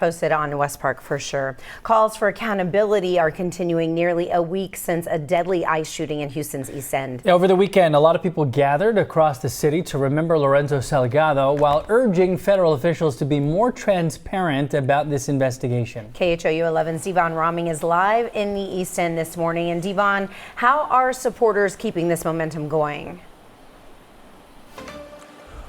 Posted on West Park for sure. Calls for accountability are continuing nearly a week since a deadly ICE shooting in Houston's East End. Over the weekend, a lot of people gathered across the city to remember Lorenzo Salgado while urging federal officials to be more transparent about this investigation. KHOU 11's Devon Roming is live in the East End this morning. And Devon, how are supporters keeping this momentum going?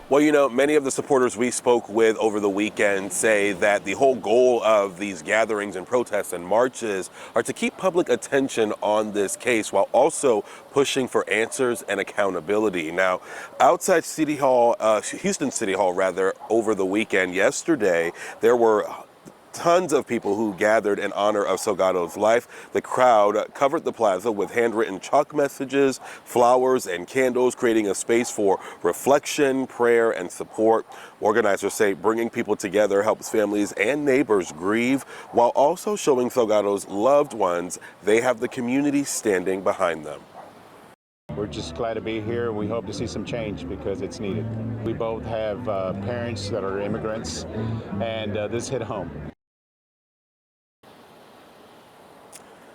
Well, you know, many of the supporters we spoke with over the weekend say that the whole goal of these gatherings and protests and marches are to keep public attention on this case while also pushing for answers and accountability. Now, outside City Hall, Houston City Hall, rather, over the weekend yesterday, there were tons of people who gathered in honor of Salgado's life. The crowd covered the plaza with handwritten chalk messages, flowers, and candles, creating a space for reflection, prayer, and support. Organizers say bringing people together helps families and neighbors grieve, while also showing Salgado's loved ones they have the community standing behind them. We're just glad to be here. We hope to see some change because it's needed. We both have parents that are immigrants, and this hit home.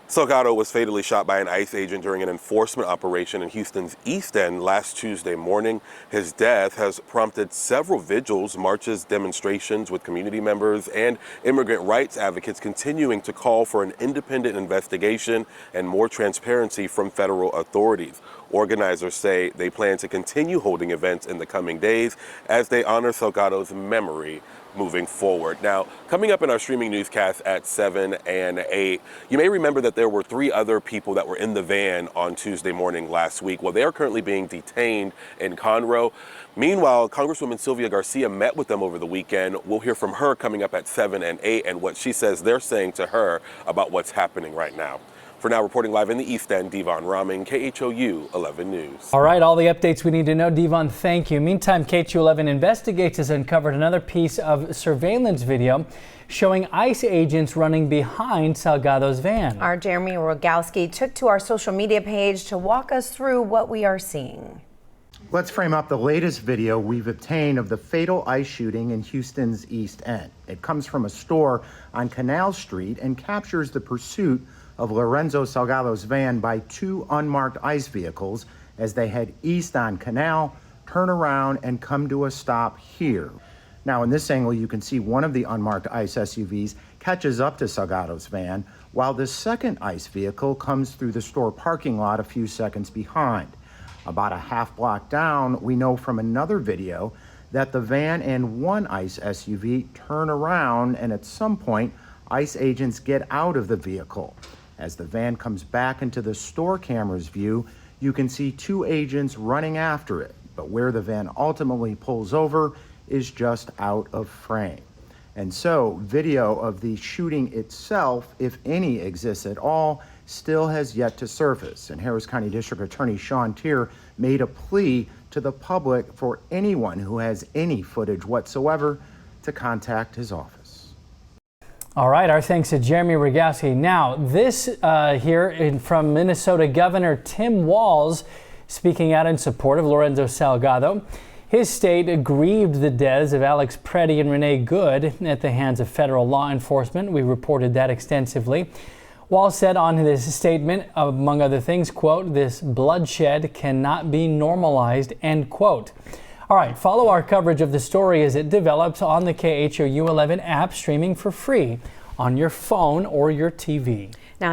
Salgado was fatally shot by an ICE agent during an enforcement operation in Houston's East End last Tuesday morning. His death has prompted several vigils, marches, demonstrations with community members and immigrant rights advocates continuing to call for an independent investigation and more transparency from federal authorities. Organizers say they plan to continue holding events in the coming days as they honor Salgado's memory moving forward. Now, coming up in our streaming newscast at 7 and 8, you may remember that there were 3 other people that were in the van on Tuesday morning last week. Well, they are currently being detained in Conroe. Meanwhile, Congresswoman Sylvia Garcia met with them over the weekend. We'll hear from her coming up at 7 and 8 and what she says they're saying to her about what's happening right now. For now, reporting live in the East End, Devon Roming, KHOU 11 News. All right, all the updates we need to know. Devon, thank you. Meantime, KHOU 11 Investigates has uncovered another piece of surveillance video showing ICE agents running behind Salgado's van. Our Jeremy Rogowski took to our social media page to walk us through what we are seeing. Let's frame up the latest video we've obtained of the fatal ICE shooting in Houston's East End. It comes from a store on Canal Street and captures the pursuit of Lorenzo Salgado's van by 2 unmarked ICE vehicles as they head east on Canal, turn around, and come to a stop here. Now, in this angle, you can see one of the unmarked ICE SUVs catches up to Salgado's van, while the second ICE vehicle comes through the store parking lot a few seconds behind. About a half block down, we know from another video that the van and one ICE SUV turn around, and at some point, ICE agents get out of the vehicle. As the van comes back into the store camera's view, you can see 2 agents running after it, but where the van ultimately pulls over is just out of frame. And so, video of the shooting itself, if any exists at all, still has yet to surface. And Harris County District Attorney Sean Tier made a plea to the public for anyone who has any footage whatsoever to contact his office. All right, our thanks to Jeremy Rogowski. Now, this from Minnesota Governor Tim Walz speaking out in support of Lorenzo Salgado. His state grieved the deaths of Alex Preddy and Renee Good at the hands of federal law enforcement. We reported that extensively. Walz said on this statement, among other things, quote, "This bloodshed cannot be normalized," end quote. All right, follow our coverage of the story as it develops on the KHOU 11 app, streaming for free on your phone or your TV. Now,